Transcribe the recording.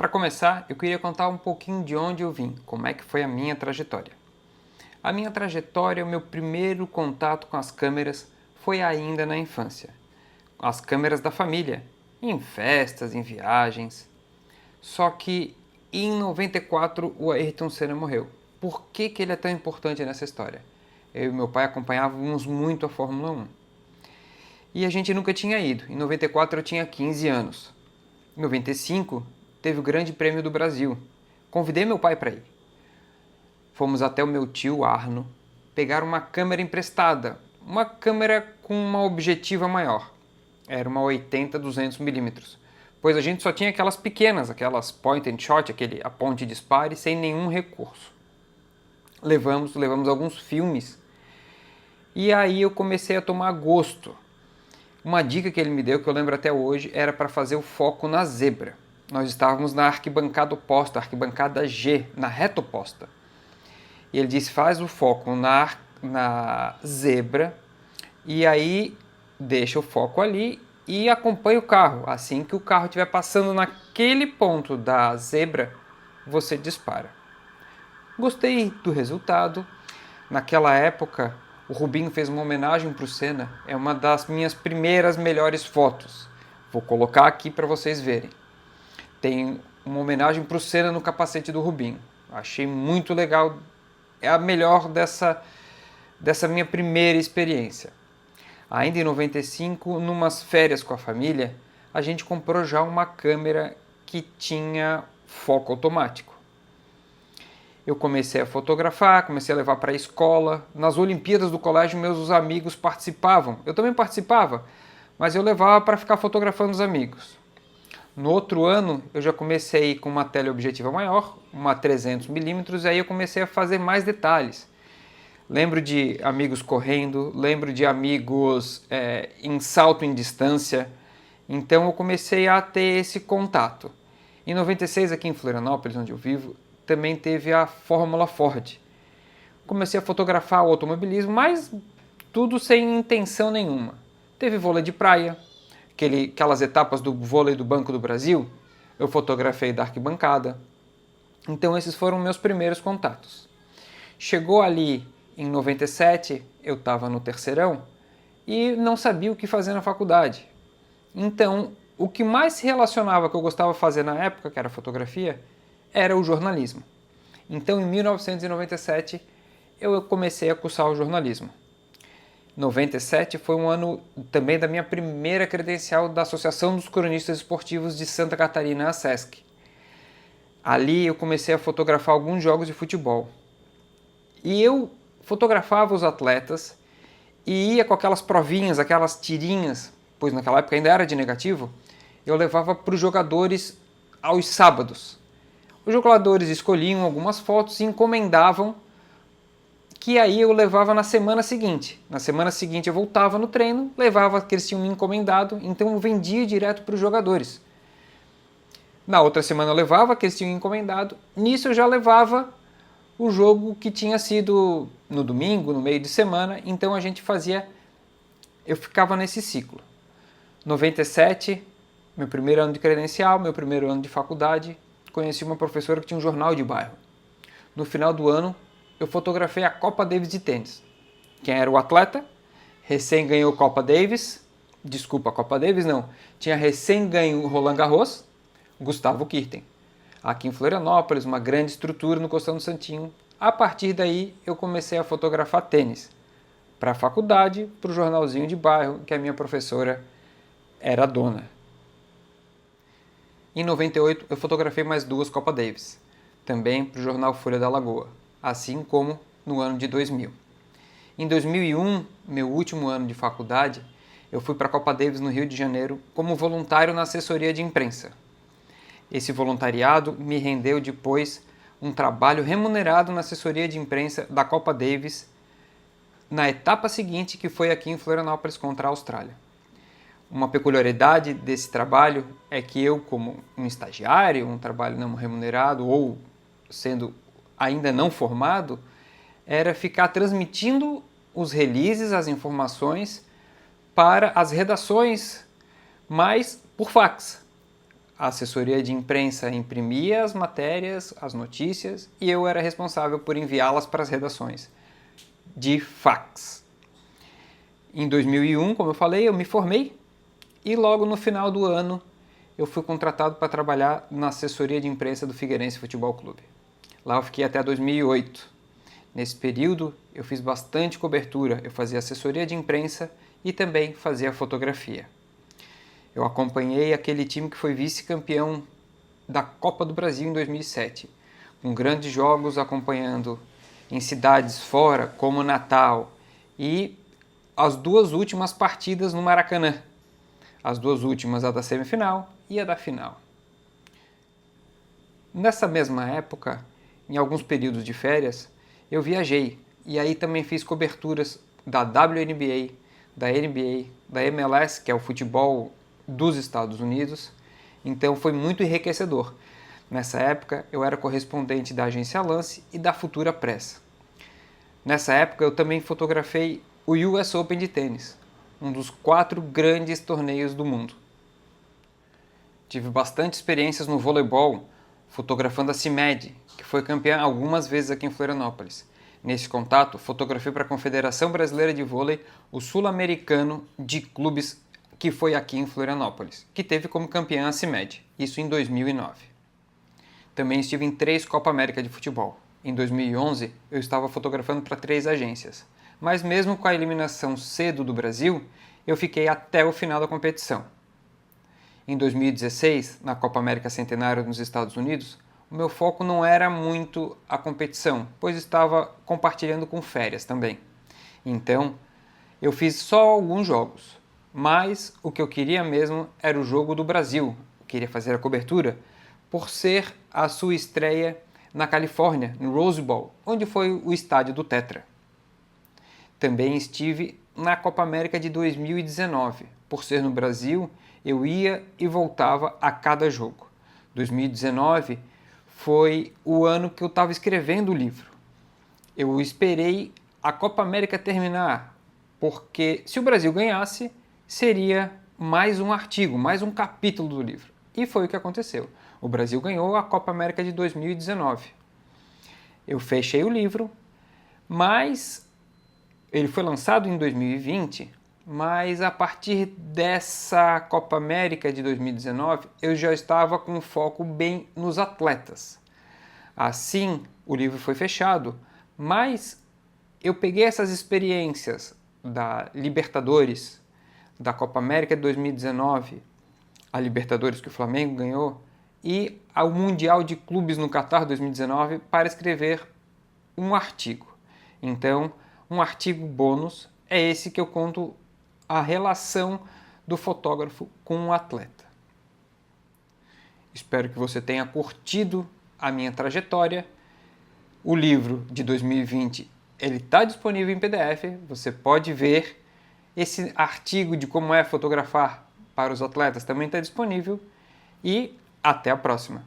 Para começar, eu queria contar um pouquinho de onde eu vim, como é que foi a minha trajetória. A minha trajetória, o meu primeiro contato com as câmeras foi ainda na infância. As câmeras da família, em festas, em viagens. Só que em 94 o Ayrton Senna morreu. Por que ele é tão importante nessa história? Eu e meu pai acompanhávamos muito a Fórmula 1. E a gente nunca tinha ido. Em 94 eu tinha 15 anos. Em 95 teve o Grande Prêmio do Brasil. Convidei meu pai para ir. Fomos até o meu tio Arno pegar uma câmera emprestada, uma câmera com uma objetiva maior. Era uma 80-200mm, pois a gente só tinha aquelas pequenas, aquelas point and shot, aquele a ponte e dispare, sem nenhum recurso. Levamos alguns filmes e aí eu comecei a tomar gosto. Uma dica que ele me deu, que eu lembro até hoje, era para fazer o foco na zebra. Nós estávamos na arquibancada oposta, arquibancada G, na reta oposta. E ele disse, faz o foco na zebra e aí deixa o foco ali e acompanha o carro. Assim que o carro estiver passando naquele ponto da zebra, você dispara. Gostei do resultado. Naquela época, o Rubinho fez uma homenagem para o Senna. É uma das minhas primeiras melhores fotos. Vou colocar aqui para vocês verem. Tem uma homenagem para o Senna no capacete do Rubinho. Achei muito legal. É a melhor dessa minha primeira experiência. Ainda em 95, numas férias com a família, a gente comprou já uma câmera que tinha foco automático. Eu comecei a fotografar, comecei a levar para a escola. Nas Olimpíadas do colégio, meus amigos participavam. Eu também participava, mas eu levava para ficar fotografando os amigos. No outro ano, eu já comecei com uma teleobjetiva maior, uma 300mm, e aí eu comecei a fazer mais detalhes. Lembro de amigos correndo, lembro de amigos em salto em distância. Então eu comecei a ter esse contato. Em 96, aqui em Florianópolis, onde eu vivo, também teve a Fórmula Ford. Comecei a fotografar o automobilismo, mas tudo sem intenção nenhuma. Teve vôlei de praia, aquelas etapas do vôlei do Banco do Brasil, eu fotografei da arquibancada. Então esses foram meus primeiros contatos. Chegou ali em 97, eu estava no terceirão e não sabia o que fazer na faculdade. Então, o que mais se relacionava que eu gostava de fazer na época, que era fotografia, era o jornalismo. Então, em 1997, eu comecei a cursar o jornalismo. 97 foi um ano também da minha primeira credencial da Associação dos Cronistas Esportivos de Santa Catarina, a SESC. Ali eu comecei a fotografar alguns jogos de futebol. E eu fotografava os atletas e ia com aquelas provinhas, aquelas tirinhas, pois naquela época ainda era de negativo, eu levava para os jogadores aos sábados. Os jogadores escolhiam algumas fotos e encomendavam, que aí eu levava na semana seguinte. Na semana seguinte eu voltava no treino, levava que eles tinham me encomendado, então eu vendia direto para os jogadores. Na outra semana eu levava que eles tinham encomendado, nisso eu já levava o jogo que tinha sido no domingo, no meio de semana, então a gente fazia, eu ficava nesse ciclo. 97, meu primeiro ano de credencial, meu primeiro ano de faculdade, conheci uma professora que tinha um jornal de bairro. No final do ano, eu fotografei a Copa Davis de tênis. Quem era o atleta? Recém ganhou a Copa Davis, tinha recém ganho o Roland Garros, Gustavo Kirten. Aqui em Florianópolis, uma grande estrutura no Costão do Santinho. A partir daí, eu comecei a fotografar tênis. Para a faculdade, para o jornalzinho de bairro, que a minha professora era dona. Em 98, eu fotografei mais 2 Copa Davis. Também para o jornal Folha da Lagoa. Assim como no ano de 2000. Em 2001, meu último ano de faculdade, eu fui para a Copa Davis no Rio de Janeiro como voluntário na assessoria de imprensa. Esse voluntariado me rendeu depois um trabalho remunerado na assessoria de imprensa da Copa Davis na etapa seguinte, que foi aqui em Florianópolis contra a Austrália. Uma peculiaridade desse trabalho é que eu, como um estagiário, um trabalho não remunerado ou sendo ainda não formado, era ficar transmitindo os releases, as informações para as redações, mas por fax. a assessoria de imprensa imprimia as matérias, as notícias, e eu era responsável por enviá-las para as redações, de fax. Em 2001, como eu falei, eu me formei e logo no final do ano eu fui contratado para trabalhar na assessoria de imprensa do Figueirense Futebol Clube. Lá eu fiquei até 2008. Nesse período eu fiz bastante cobertura, eu fazia assessoria de imprensa e também fazia fotografia. Eu acompanhei aquele time que foi vice-campeão da Copa do Brasil em 2007, com grandes jogos acompanhando em cidades fora, como Natal, e as duas últimas partidas no Maracanã. As duas últimas, a da semifinal e a da final. Nessa mesma época, em alguns períodos de férias, eu viajei e aí também fiz coberturas da WNBA, da NBA, da MLS, que é o futebol dos Estados Unidos, então foi muito enriquecedor. Nessa época eu era correspondente da agência Lance e da Futura Press. Nessa época eu também fotografei o US Open de tênis, um dos 4 grandes torneios do mundo. Tive bastante experiências no voleibol, fotografando a CIMED, que foi campeã algumas vezes aqui em Florianópolis. Nesse contato, fotografei para a Confederação Brasileira de Vôlei o Sul-Americano de Clubes, que foi aqui em Florianópolis, que teve como campeã a CIMED, isso em 2009. Também estive em 3 Copa América de Futebol. Em 2011, eu estava fotografando para 3 agências, mas mesmo com a eliminação cedo do Brasil, eu fiquei até o final da competição. Em 2016, na Copa América Centenário nos Estados Unidos, o meu foco não era muito a competição, pois estava compartilhando com férias também. Então, eu fiz só alguns jogos, mas o que eu queria mesmo era o jogo do Brasil. Eu queria fazer a cobertura por ser a sua estreia na Califórnia, no Rose Bowl, onde foi o estádio do Tetra. Também estive na Copa América de 2019. Por ser no Brasil, eu ia e voltava a cada jogo. 2019 foi o ano que eu estava escrevendo o livro. Eu esperei a Copa América terminar, porque se o Brasil ganhasse, seria mais um artigo, mais um capítulo do livro. E foi o que aconteceu. O Brasil ganhou a Copa América de 2019. Eu fechei o livro, mas ele foi lançado em 2020, mas a partir dessa Copa América de 2019, eu já estava com o foco bem nos atletas. Assim, o livro foi fechado, mas eu peguei essas experiências da Libertadores, da Copa América de 2019, a Libertadores que o Flamengo ganhou, e ao Mundial de Clubes no Catar 2019 para escrever um artigo. Então, um artigo bônus é esse que eu conto a relação do fotógrafo com o atleta. Espero que você tenha curtido a minha trajetória. O livro de 2020 ele está disponível em PDF, você pode ver. Esse artigo de como é fotografar para os atletas também está disponível. E até a próxima!